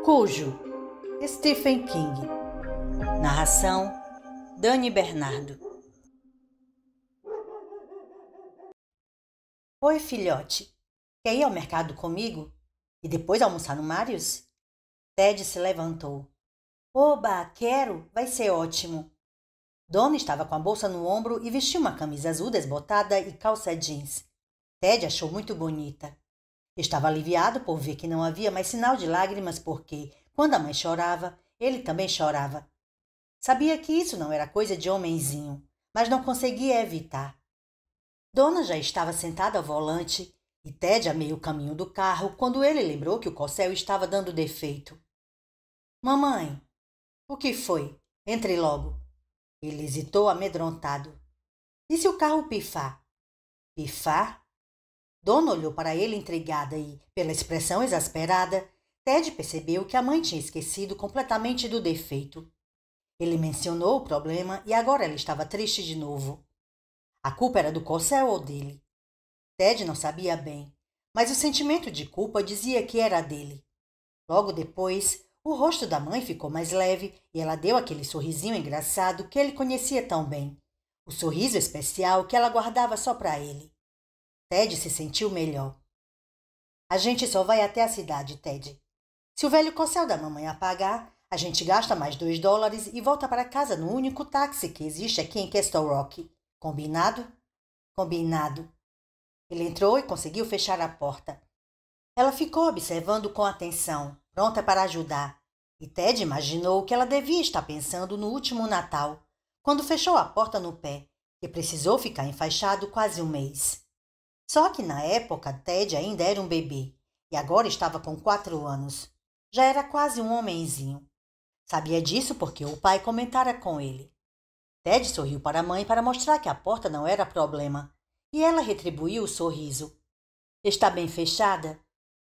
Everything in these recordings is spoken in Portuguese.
Cujo, Stephen King. Narração, Dani Bernardo. Oi, filhote. Quer ir ao mercado comigo? E depois almoçar no Marius? Ted se levantou. Oba, quero! Vai ser ótimo. Donna estava com a bolsa no ombro e vestiu uma camisa azul desbotada e calça jeans. Ted achou muito bonita. Estava aliviado por ver que não havia mais sinal de lágrimas porque, quando a mãe chorava, ele também chorava. Sabia que isso não era coisa de homenzinho, mas não conseguia evitar. Donna já estava sentada ao volante e Ted a meio caminho do carro quando ele lembrou que o Cossel estava dando defeito. – Mamãe, o que foi? Entre logo. Ele hesitou amedrontado. E se o carro pifar? Pifar? Donna olhou para ele intrigada e, pela expressão exasperada, Ted percebeu que a mãe tinha esquecido completamente do defeito. Ele mencionou o problema e agora ela estava triste de novo. A culpa era do Cossel ou dele? Ted não sabia bem, mas o sentimento de culpa dizia que era dele. Logo depois, o rosto da mãe ficou mais leve e ela deu aquele sorrisinho engraçado que ele conhecia tão bem. O sorriso especial que ela guardava só para ele. Ted se sentiu melhor. A gente só vai até a cidade, Ted. Se o velho Cossel da mamãe apagar, a gente gasta mais $2 e volta para casa no único táxi que existe aqui em Castle Rock. Combinado? Combinado. Ele entrou e conseguiu fechar a porta. Ela ficou observando com atenção, pronta para ajudar, e Ted imaginou que ela devia estar pensando no último Natal, quando fechou a porta no pé, e precisou ficar enfaixado quase um mês. Só que na época Ted ainda era um bebê, e agora estava com 4 anos. Já era quase um homenzinho. Sabia disso porque o pai comentara com ele. Ted sorriu para a mãe para mostrar que a porta não era problema, e ela retribuiu o sorriso. Está bem fechada?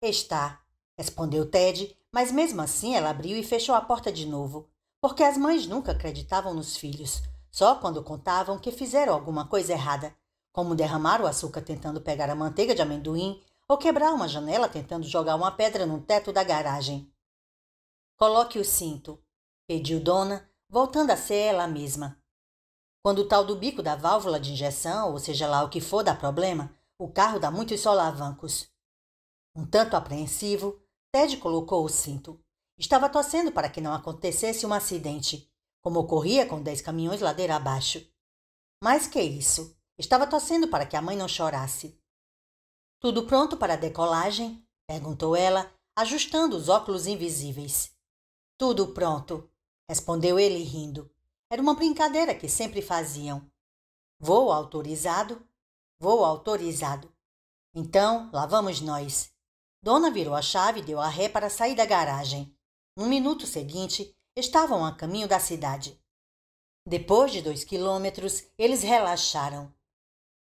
Está, respondeu Ted, mas mesmo assim ela abriu e fechou a porta de novo, porque as mães nunca acreditavam nos filhos, só quando contavam que fizeram alguma coisa errada, como derramar o açúcar tentando pegar a manteiga de amendoim ou quebrar uma janela tentando jogar uma pedra no teto da garagem. Coloque o cinto, pediu Donna, voltando a ser ela mesma. Quando o tal do bico da válvula de injeção, ou seja lá o que for, dá problema, o carro dá muitos solavancos. Um tanto apreensivo, Ted colocou o cinto. Estava torcendo para que não acontecesse um acidente, como ocorria com 10 caminhões ladeira abaixo. Mais que isso, estava torcendo para que a mãe não chorasse. Tudo pronto para a decolagem? Perguntou ela, ajustando os óculos invisíveis. Tudo pronto, respondeu ele rindo. Era uma brincadeira que sempre faziam. Voo autorizado? Voo autorizado. Então, lá vamos nós. Donna virou a chave e deu a ré para sair da garagem. No minuto seguinte, estavam a caminho da cidade. Depois de 2 quilômetros, eles relaxaram.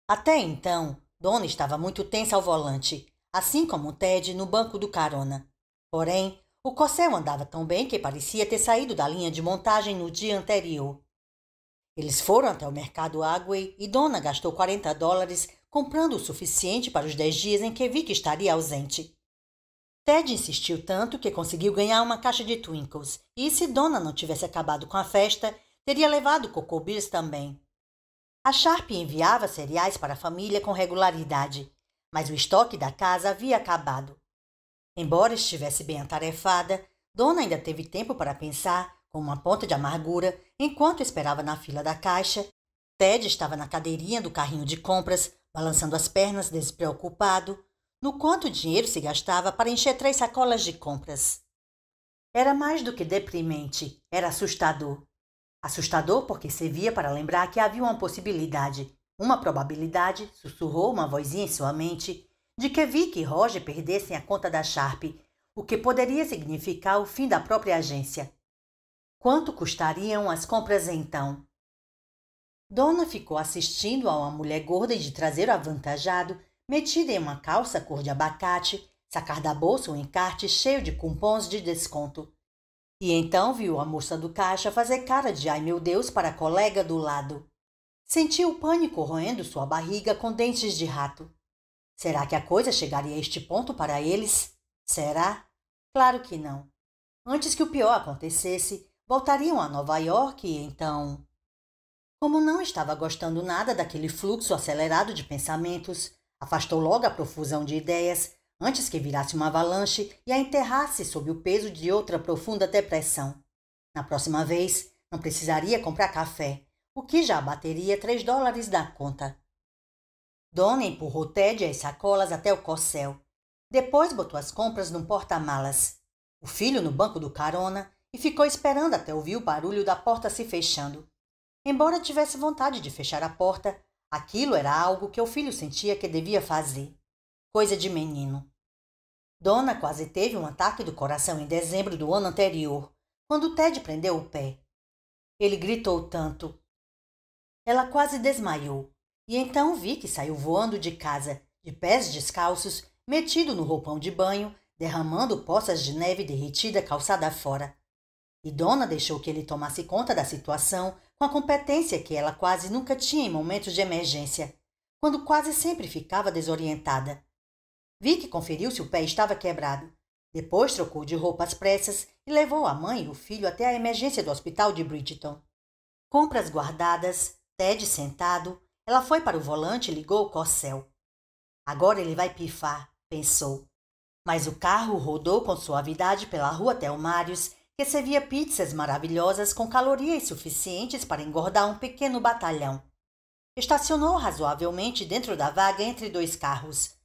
Até então, Donna estava muito tensa ao volante, assim como Ted no banco do carona. Porém, o Cossel andava tão bem que parecia ter saído da linha de montagem no dia anterior. Eles foram até o mercado Agway e Donna gastou $40 comprando o suficiente para os 10 dias em que Vic estaria ausente. Ted insistiu tanto que conseguiu ganhar uma caixa de Twinkles e, se Donna não tivesse acabado com a festa, teria levado Cocoa Beers também. A Sharp enviava cereais para a família com regularidade, mas o estoque da casa havia acabado. Embora estivesse bem atarefada, Donna ainda teve tempo para pensar, com uma ponta de amargura, enquanto esperava na fila da caixa. Ted estava na cadeirinha do carrinho de compras, balançando as pernas despreocupado, no quanto o dinheiro se gastava para encher 3 sacolas de compras. Era mais do que deprimente, era assustador. Assustador porque servia para lembrar que havia uma possibilidade, uma probabilidade, sussurrou uma vozinha em sua mente, de que Vic e Roger perdessem a conta da Sharp, o que poderia significar o fim da própria agência. Quanto custariam as compras então? Donna ficou assistindo a uma mulher gorda e de traseiro avantajado, metida em uma calça cor de abacate, sacar da bolsa um encarte cheio de cupons de desconto. E então viu a moça do caixa fazer cara de ai meu Deus para a colega do lado. Sentiu o pânico roendo sua barriga com dentes de rato. Será que a coisa chegaria a este ponto para eles? Será? Claro que não. Antes que o pior acontecesse, voltariam a Nova York e então... Como não estava gostando nada daquele fluxo acelerado de pensamentos, afastou logo a profusão de ideias antes que virasse uma avalanche e a enterrasse sob o peso de outra profunda depressão. Na próxima vez, não precisaria comprar café, o que já abateria $3 na conta. Donna empurrou Ted e as sacolas até o corcel. Depois botou as compras num porta-malas. O filho no banco do carona e ficou esperando até ouvir o barulho da porta se fechando. Embora tivesse vontade de fechar a porta, aquilo era algo que o filho sentia que devia fazer. Coisa de menino. Donna quase teve um ataque do coração em dezembro do ano anterior, quando Ted prendeu o pé. Ele gritou tanto. Ela quase desmaiou, e então vi que saiu voando de casa, de pés descalços, metido no roupão de banho, derramando poças de neve derretida calçada fora. E Donna deixou que ele tomasse conta da situação com a competência que ela quase nunca tinha em momentos de emergência, quando quase sempre ficava desorientada. Vi que conferiu se o pé estava quebrado. Depois trocou de roupa às pressas e levou a mãe e o filho até a emergência do hospital de Bridgeton. Compras guardadas, Ted sentado, ela foi para o volante e ligou o corcel. Agora ele vai pifar, pensou. Mas o carro rodou com suavidade pela rua Telmários, que servia pizzas maravilhosas com calorias suficientes para engordar um pequeno batalhão. Estacionou razoavelmente dentro da vaga entre dois carros,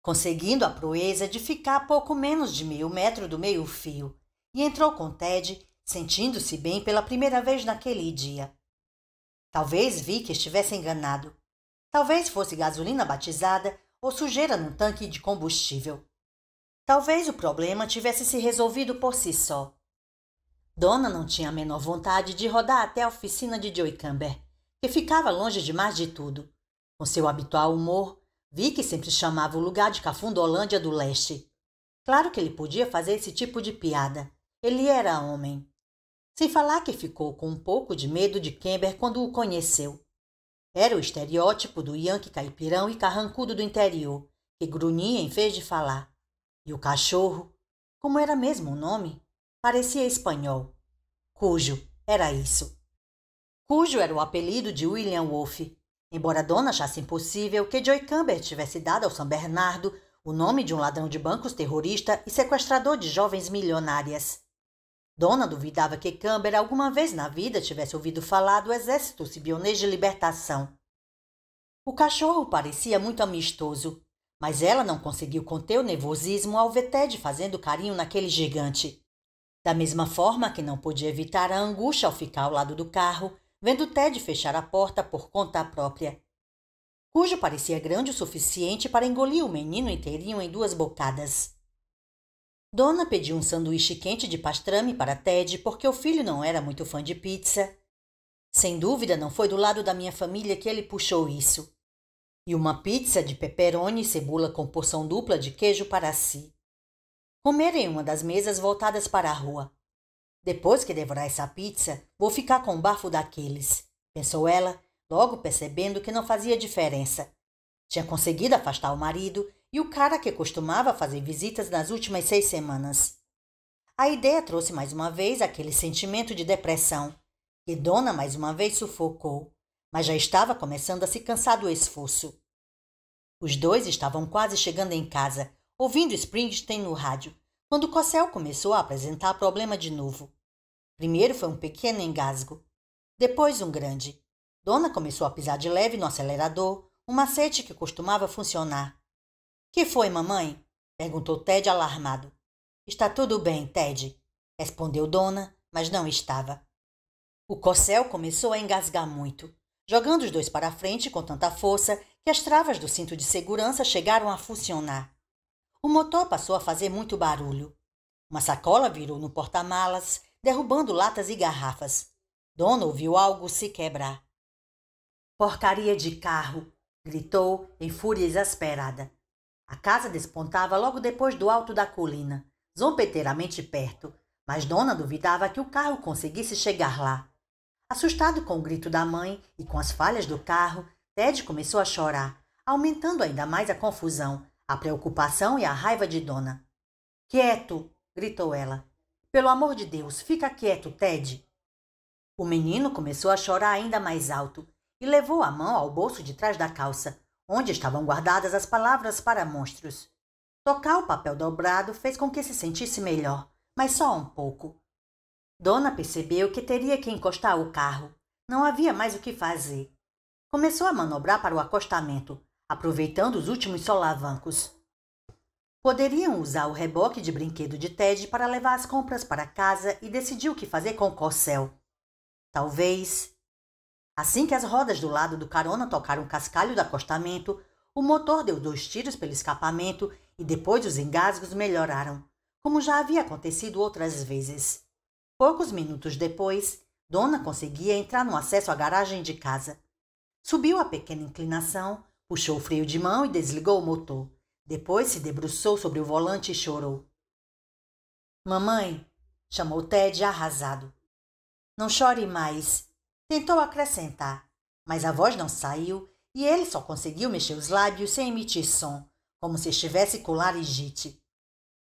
conseguindo a proeza de ficar a pouco menos de meio metro do meio-fio, e entrou com Ted, sentindo-se bem pela primeira vez naquele dia. Talvez Vic estivesse enganado. Talvez fosse gasolina batizada ou sujeira num tanque de combustível. Talvez o problema tivesse se resolvido por si só. Donna não tinha a menor vontade de rodar até a oficina de Joey Camber, que ficava longe demais de tudo. Com seu habitual humor, Vic sempre chamava o lugar de Cafundolândia do Leste. Claro que ele podia fazer esse tipo de piada. Ele era homem. Sem falar que ficou com um pouco de medo de Camber quando o conheceu. Era o estereótipo do Yankee caipirão e carrancudo do interior, que grunhia em vez de falar. E o cachorro, como era mesmo o nome, parecia espanhol. Cujo era isso. Cujo era o apelido de William Wolfe, embora Donna achasse impossível que Joey Camber tivesse dado ao São Bernardo o nome de um ladrão de bancos terrorista e sequestrador de jovens milionárias. Donna duvidava que Camber alguma vez na vida tivesse ouvido falar do Exército Sibionês de Libertação. O cachorro parecia muito amistoso, mas ela não conseguiu conter o nervosismo ao ver Ted fazendo carinho naquele gigante. Da mesma forma que não podia evitar a angústia ao ficar ao lado do carro, vendo Ted fechar a porta por conta própria. Cujo parecia grande o suficiente para engolir o menino inteirinho em 2 bocadas. Donna pediu um sanduíche quente de pastrame para Ted porque o filho não era muito fã de pizza. Sem dúvida não foi do lado da minha família que ele puxou isso. E uma pizza de pepperoni e cebola com porção dupla de queijo para si. Comeram em uma das mesas voltadas para a rua. Depois que devorar essa pizza, vou ficar com um bafo daqueles, pensou ela, logo percebendo que não fazia diferença. Tinha conseguido afastar o marido e o cara que costumava fazer visitas nas últimas 6 semanas. A ideia trouxe mais uma vez aquele sentimento de depressão, que Donna mais uma vez sufocou, mas já estava começando a se cansar do esforço. Os dois estavam quase chegando em casa, ouvindo Springsteen no rádio, quando o corcel começou a apresentar problema de novo. Primeiro foi um pequeno engasgo, depois um grande. Donna começou a pisar de leve no acelerador, um macete que costumava funcionar. — Que foi, mamãe? Perguntou Ted alarmado. — Está tudo bem, Ted, respondeu Donna, mas não estava. O corcel começou a engasgar muito, jogando os dois para frente com tanta força que as travas do cinto de segurança chegaram a funcionar. O motor passou a fazer muito barulho. Uma sacola virou no porta-malas, derrubando latas e garrafas. Donna ouviu algo se quebrar. — Porcaria de carro! Gritou em fúria exasperada. A casa despontava logo depois do alto da colina, zombeteiramente perto, mas Donna duvidava que o carro conseguisse chegar lá. Assustado com o grito da mãe e com as falhas do carro, Ted começou a chorar, aumentando ainda mais a confusão, a preocupação e a raiva de Donna. — Quieto! Gritou ela. — Pelo amor de Deus, fica quieto, Ted. O menino começou a chorar ainda mais alto e levou a mão ao bolso de trás da calça, onde estavam guardadas as palavras para monstros. Tocar o papel dobrado fez com que se sentisse melhor, mas só um pouco. Dona percebeu que teria que encostar o carro. Não havia mais o que fazer. Começou a manobrar para o acostamento, aproveitando os últimos solavancos. Poderiam usar o reboque de brinquedo de Ted para levar as compras para casa e decidiu o que fazer com o corcel. Talvez. Assim que as rodas do lado do carona tocaram o cascalho do acostamento, o motor deu 2 tiros pelo escapamento e depois os engasgos melhoraram, como já havia acontecido outras vezes. Poucos minutos depois, Dona conseguia entrar no acesso à garagem de casa. Subiu a pequena inclinação, puxou o freio de mão e desligou o motor. Depois se debruçou sobre o volante e chorou. Mamãe, chamou Ted arrasado. Não chore mais. Tentou acrescentar, mas a voz não saiu e ele só conseguiu mexer os lábios sem emitir som, como se estivesse com laringite.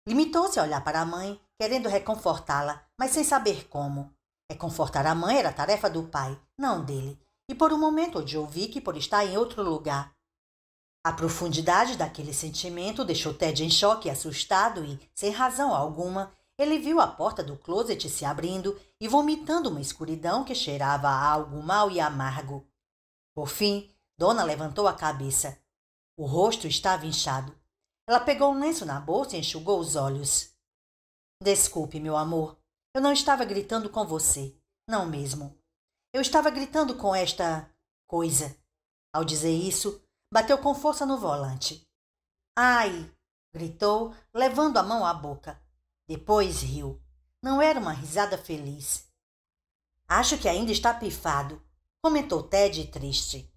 Limitou-se a olhar para a mãe, querendo reconfortá-la, mas sem saber como. Reconfortar a mãe era tarefa do pai, não dele, e por um momento odiou Vicky por estar em outro lugar. A profundidade daquele sentimento deixou Ted em choque e assustado e, sem razão alguma, ele viu a porta do closet se abrindo e vomitando uma escuridão que cheirava a algo mau e amargo. Por fim, Dona levantou a cabeça. O rosto estava inchado. Ela pegou um lenço na bolsa e enxugou os olhos. Desculpe, meu amor. Eu não estava gritando com você. Não mesmo. Eu estava gritando com esta coisa. Ao dizer isso, bateu com força no volante. Ai! Gritou, levando a mão à boca. Depois riu. Não era uma risada feliz. Acho que ainda está pifado, comentou Ted triste.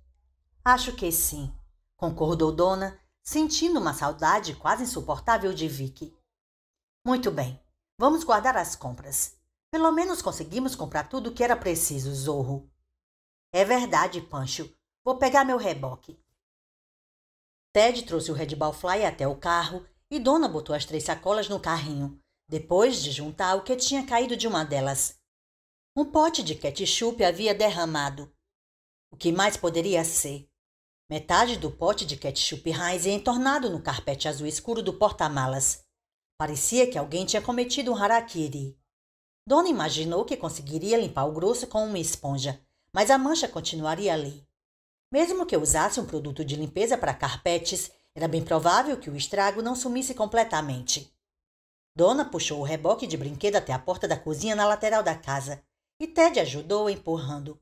Acho que sim, concordou Dona, sentindo uma saudade quase insuportável de Vicky. Muito bem, vamos guardar as compras. Pelo menos conseguimos comprar tudo o que era preciso, Zorro. É verdade, Pancho. Vou pegar meu reboque. Ted trouxe o Red Ball Fly até o carro e Dona botou as 3 sacolas no carrinho, depois de juntar o que tinha caído de uma delas. Um pote de ketchup havia derramado. O que mais poderia ser? Metade do pote de ketchup Heinz entornado no carpete azul escuro do porta-malas. Parecia que alguém tinha cometido um harakiri. Dona imaginou que conseguiria limpar o grosso com uma esponja, mas a mancha continuaria ali. Mesmo que usasse um produto de limpeza para carpetes, era bem provável que o estrago não sumisse completamente. Dona puxou o reboque de brinquedo até a porta da cozinha na lateral da casa e Ted ajudou empurrando.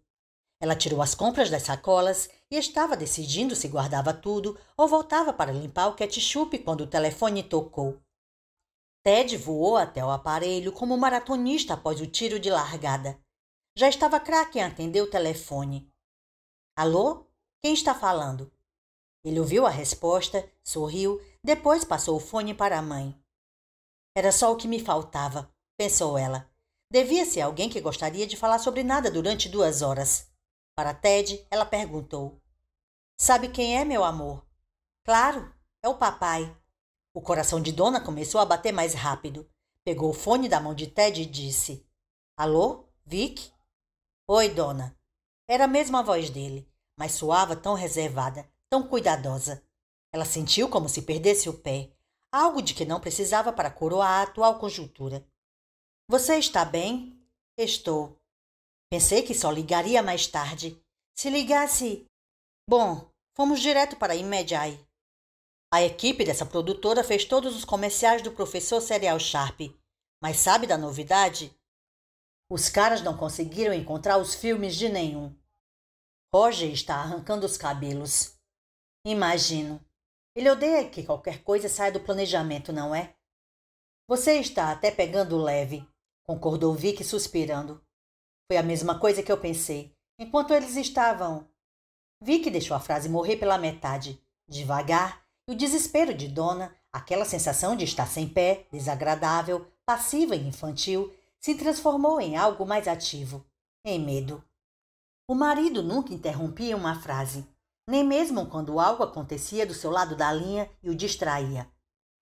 Ela tirou as compras das sacolas e estava decidindo se guardava tudo ou voltava para limpar o ketchup quando o telefone tocou. Ted voou até o aparelho como um maratonista após o tiro de largada. Já estava craque em atender o telefone. Alô? Quem está falando? Ele ouviu a resposta, sorriu, depois passou o fone para a mãe. Era só o que me faltava, pensou ela. Devia ser alguém que gostaria de falar sobre nada durante 2 horas. Para Ted, ela perguntou. Sabe quem é, meu amor? Claro, é o papai. O coração de Dona começou a bater mais rápido. Pegou o fone da mão de Ted e disse. Alô, Vic? Oi, Dona. Era mesmo a voz dele, mas soava tão reservada, tão cuidadosa. Ela sentiu como se perdesse o pé, algo de que não precisava para coroar a atual conjuntura. Você está bem? Estou. Pensei que só ligaria mais tarde. Se ligasse... Bom, fomos direto para Imedjay. A equipe dessa produtora fez todos os comerciais do Professor Cereal Sharp. Mas sabe da novidade? Os caras não conseguiram encontrar os filmes de nenhum. Roger está arrancando os cabelos. Imagino. Ele odeia que qualquer coisa saia do planejamento, não é? Você está até pegando leve, concordou Vic suspirando. Foi a mesma coisa que eu pensei, enquanto eles estavam... Vic deixou a frase morrer pela metade. Devagar, e o desespero de Dona, aquela sensação de estar sem pé, desagradável, passiva e infantil, se transformou em algo mais ativo, em medo. O marido nunca interrompia uma frase, nem mesmo quando algo acontecia do seu lado da linha e o distraía.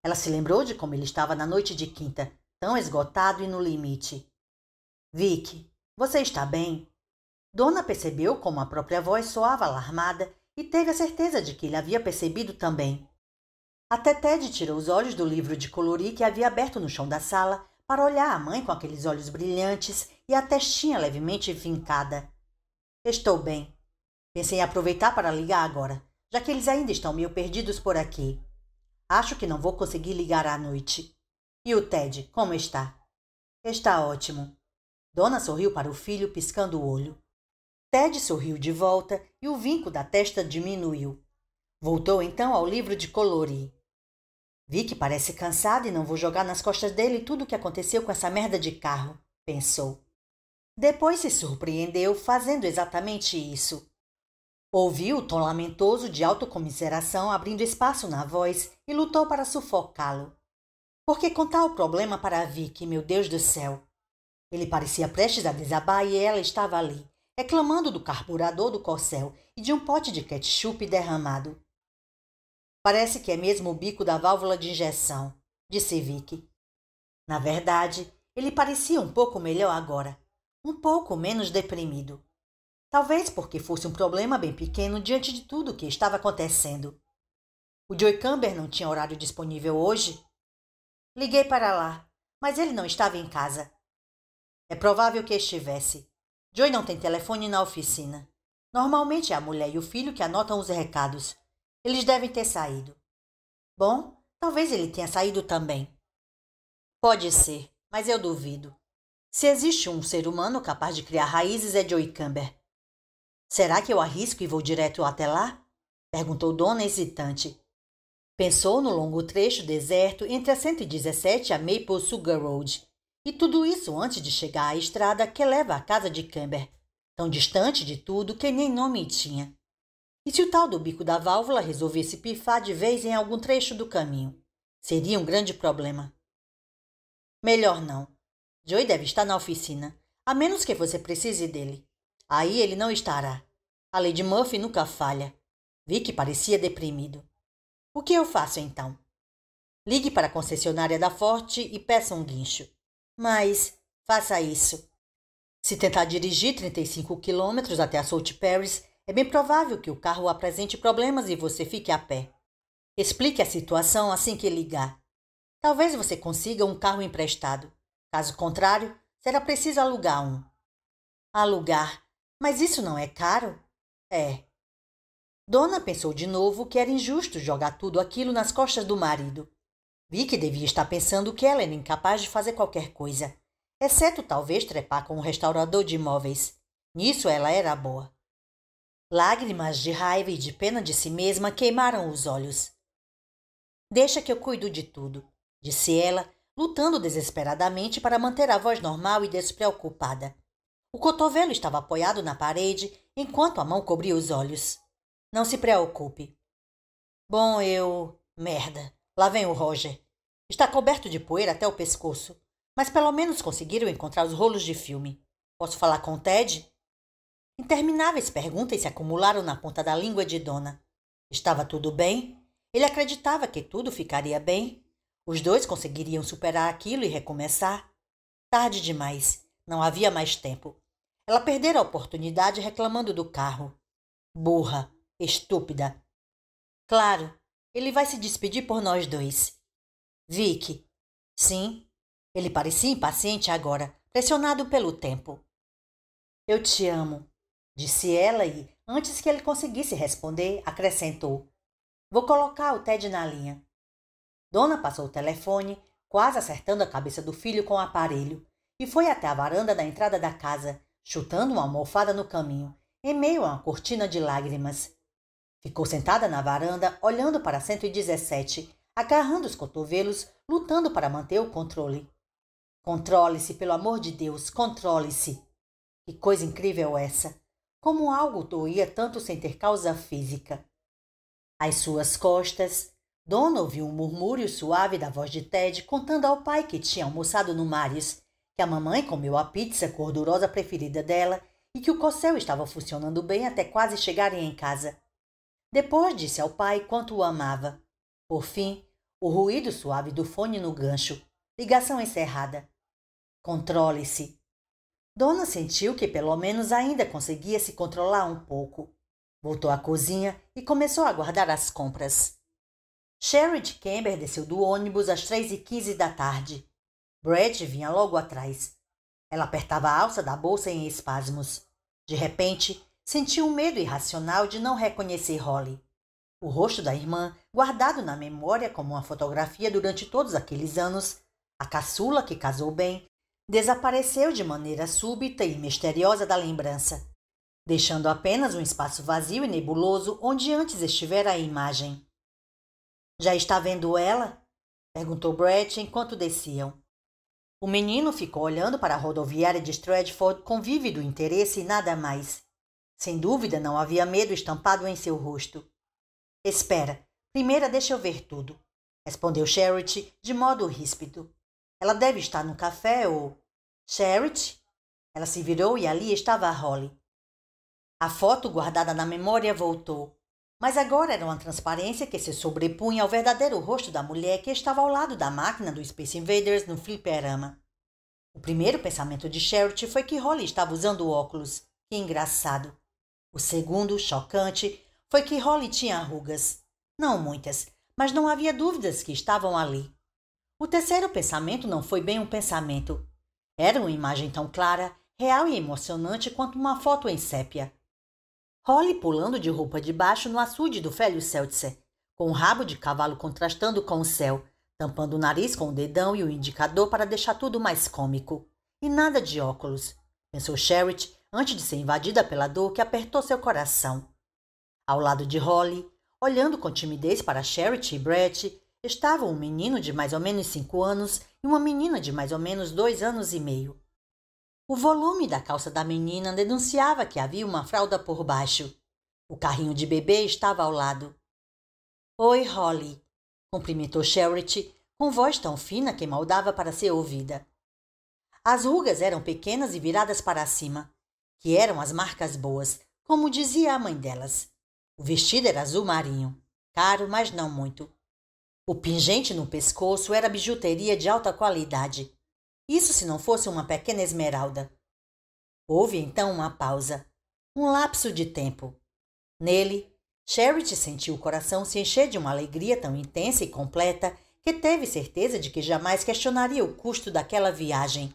Ela se lembrou de como ele estava na noite de quinta, tão esgotado e no limite. Vicky, você está bem? Donna percebeu como a própria voz soava alarmada e teve a certeza de que ele havia percebido também. Até Ted tirou os olhos do livro de colorir que havia aberto no chão da sala para olhar a mãe com aqueles olhos brilhantes e a testinha levemente vincada. Estou bem. Pensei em aproveitar para ligar agora, já que eles ainda estão meio perdidos por aqui. Acho que não vou conseguir ligar à noite. E o Ted, como está? Está ótimo. Donna sorriu para o filho, piscando o olho. Ted sorriu de volta e o vinco da testa diminuiu. Voltou então ao livro de colorir. Vi que parece cansado e não vou jogar nas costas dele tudo o que aconteceu com essa merda de carro, pensou. Depois se surpreendeu fazendo exatamente isso. Ouviu o tom lamentoso de autocomiseração abrindo espaço na voz e lutou para sufocá-lo. Por que contar o problema para Vicky, meu Deus do céu? Ele parecia prestes a desabar e ela estava ali, reclamando do carburador do corcel e de um pote de ketchup derramado. Parece que é mesmo o bico da válvula de injeção, disse Vicky. Na verdade, ele parecia um pouco melhor agora, um pouco menos deprimido. Talvez porque fosse um problema bem pequeno diante de tudo o que estava acontecendo. O Joey Camber não tinha horário disponível hoje? Liguei para lá, mas ele não estava em casa. É provável que estivesse. Joey não tem telefone na oficina. Normalmente é a mulher e o filho que anotam os recados. Eles devem ter saído. Bom, talvez ele tenha saído também. Pode ser, mas eu duvido. Se existe um ser humano capaz de criar raízes é Joey Camber. Será que eu arrisco e vou direto até lá? Perguntou Donna hesitante. Pensou no longo trecho deserto entre a 117 e a Maple Sugar Road. E tudo isso antes de chegar à estrada que leva à casa de Camber, tão distante de tudo que nem nome tinha. E se o tal do bico da válvula resolvesse pifar de vez em algum trecho do caminho? Seria um grande problema. Melhor não. Joey deve estar na oficina, a menos que você precise dele. Aí ele não estará. A Lady Murphy nunca falha. Vi que parecia deprimido. O que eu faço então? Ligue para a concessionária da Ford e peça um guincho. Mas faça isso. Se tentar dirigir 35 quilômetros até a Salt Paris, é bem provável que o carro apresente problemas e você fique a pé. Explique a situação assim que ligar. Talvez você consiga um carro emprestado. Caso contrário, será preciso alugar um. Alugar? Mas isso não é caro? É. Donna pensou de novo que era injusto jogar tudo aquilo nas costas do marido. Vi que devia estar pensando que ela era incapaz de fazer qualquer coisa, exceto talvez trepar com um restaurador de imóveis. Nisso ela era boa. Lágrimas de raiva e de pena de si mesma queimaram os olhos. Deixa que eu cuido de tudo, disse ela, lutando desesperadamente para manter a voz normal e despreocupada. O cotovelo estava apoiado na parede, enquanto a mão cobria os olhos. Não se preocupe. Bom, Merda, lá vem o Roger. Está coberto de poeira até o pescoço, mas pelo menos conseguiram encontrar os rolos de filme. Posso falar com o Ted? Intermináveis perguntas se acumularam na ponta da língua de Donna. Estava tudo bem? Ele acreditava que tudo ficaria bem? Os dois conseguiriam superar aquilo e recomeçar? Tarde demais. Não havia mais tempo. Ela perdera a oportunidade reclamando do carro. Burra. Estúpida. Claro, ele vai se despedir por nós dois. Vicky. Sim. Ele parecia impaciente agora, pressionado pelo tempo. Eu te amo, disse ela e, antes que ele conseguisse responder, acrescentou. Vou colocar o Ted na linha. Donna passou o telefone, quase acertando a cabeça do filho com o aparelho, e foi até a varanda da entrada da casa, chutando uma almofada no caminho, em meio a uma cortina de lágrimas. Ficou sentada na varanda, olhando para a 117, agarrando os cotovelos, lutando para manter o controle. Controle-se, pelo amor de Deus, controle-se. Que coisa incrível essa! Como algo doía tanto sem ter causa física. Às suas costas, Donna ouviu um murmúrio suave da voz de Ted contando ao pai que tinha almoçado no Maris, que a mamãe comeu a pizza gordurosa preferida dela e que o corcel estava funcionando bem até quase chegarem em casa. Depois disse ao pai quanto o amava. Por fim, o ruído suave do fone no gancho. Ligação encerrada. Controle-se. Donna sentiu que pelo menos ainda conseguia se controlar um pouco. Voltou à cozinha e começou a guardar as compras. Sherry Kember desceu do ônibus às 3h15 da tarde. Brett vinha logo atrás. Ela apertava a alça da bolsa em espasmos. De repente, sentiu um medo irracional de não reconhecer Holly. O rosto da irmã, guardado na memória como uma fotografia durante todos aqueles anos, a caçula que casou bem, desapareceu de maneira súbita e misteriosa da lembrança, deixando apenas um espaço vazio e nebuloso onde antes estivera a imagem. Já está vendo ela? Perguntou Brett enquanto desciam. O menino ficou olhando para a rodoviária de Stratford com vívido interesse e nada mais. Sem dúvida não havia medo estampado em seu rosto. Espera, primeiro deixa eu ver tudo, respondeu Charity de modo ríspido. Ela deve estar no café ou... Charity? Ela se virou e ali estava a Holly. A foto guardada na memória voltou, mas agora era uma transparência que se sobrepunha ao verdadeiro rosto da mulher que estava ao lado da máquina do Space Invaders no fliperama. O primeiro pensamento de Charity foi que Holly estava usando óculos. Que engraçado. O segundo, chocante, foi que Holly tinha rugas. Não muitas, mas não havia dúvidas que estavam ali. O terceiro pensamento não foi bem um pensamento. Era uma imagem tão clara, real e emocionante quanto uma foto em sépia. Holly pulando de roupa de baixo no açude do velho Seltzer, com o rabo de cavalo contrastando com o céu, tampando o nariz com o dedão e o indicador para deixar tudo mais cômico. E nada de óculos, pensou Charity antes de ser invadida pela dor que apertou seu coração. Ao lado de Holly, olhando com timidez para Charity e Brett, estavam um menino de mais ou menos 5 anos e uma menina de mais ou menos 2 anos e meio. O volume da calça da menina denunciava que havia uma fralda por baixo. O carrinho de bebê estava ao lado. Oi, Holly, cumprimentou Charity, com voz tão fina que mal dava para ser ouvida. As rugas eram pequenas e viradas para cima, que eram as marcas boas, como dizia a mãe delas. O vestido era azul marinho, caro, mas não muito. O pingente no pescoço era bijuteria de alta qualidade. Isso se não fosse uma pequena esmeralda. Houve então uma pausa, um lapso de tempo. Nele, Charity sentiu o coração se encher de uma alegria tão intensa e completa que teve certeza de que jamais questionaria o custo daquela viagem.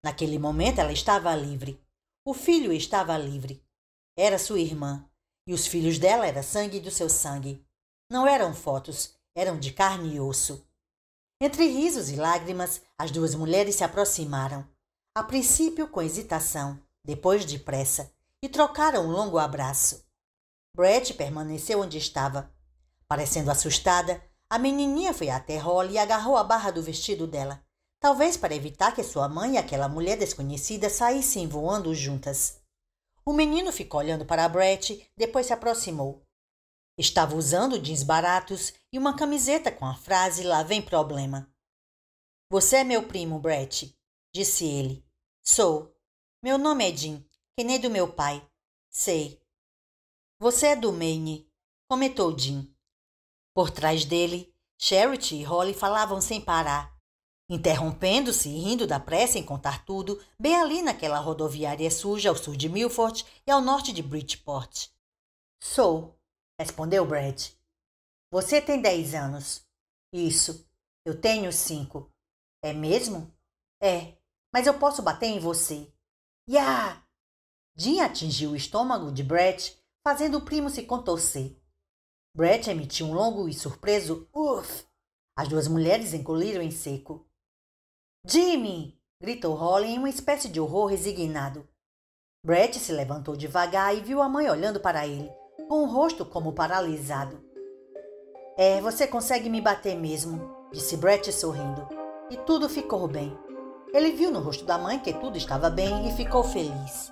Naquele momento ela estava livre. O filho estava livre. Era sua irmã, e os filhos dela eram sangue do seu sangue. Não eram fotos, eram de carne e osso. Entre risos e lágrimas, as duas mulheres se aproximaram. A princípio com hesitação, depois depressa, e trocaram um longo abraço. Brett permaneceu onde estava. Parecendo assustada, a menininha foi até Holly e agarrou a barra do vestido dela, talvez para evitar que sua mãe e aquela mulher desconhecida saíssem voando juntas. O menino ficou olhando para Brett, depois se aproximou. Estava usando jeans baratos e uma camiseta com a frase "Lá vem problema". Você é meu primo, Brett, disse ele. Sou. Meu nome é Jim, que nem do meu pai. Sei. Você é do Maine, comentou Jim. Por trás dele, Charity e Holly falavam sem parar, interrompendo-se e rindo da pressa em contar tudo, bem ali naquela rodoviária suja ao sul de Milford e ao norte de Bridgeport. Sou, respondeu Brett. Você tem 10 anos. Isso, eu tenho 5. É mesmo? É, mas eu posso bater em você. Iá! Jim atingiu o estômago de Brett, fazendo o primo se contorcer. Brett emitiu um longo e surpreso "Uf!". As duas mulheres engoliram em seco. Jimmy! Gritou Holly em uma espécie de horror resignado. Brett se levantou devagar e viu a mãe olhando para ele, com o rosto como paralisado. É, você consegue me bater mesmo, disse Brett sorrindo. E tudo ficou bem. Ele viu no rosto da mãe que tudo estava bem e ficou feliz.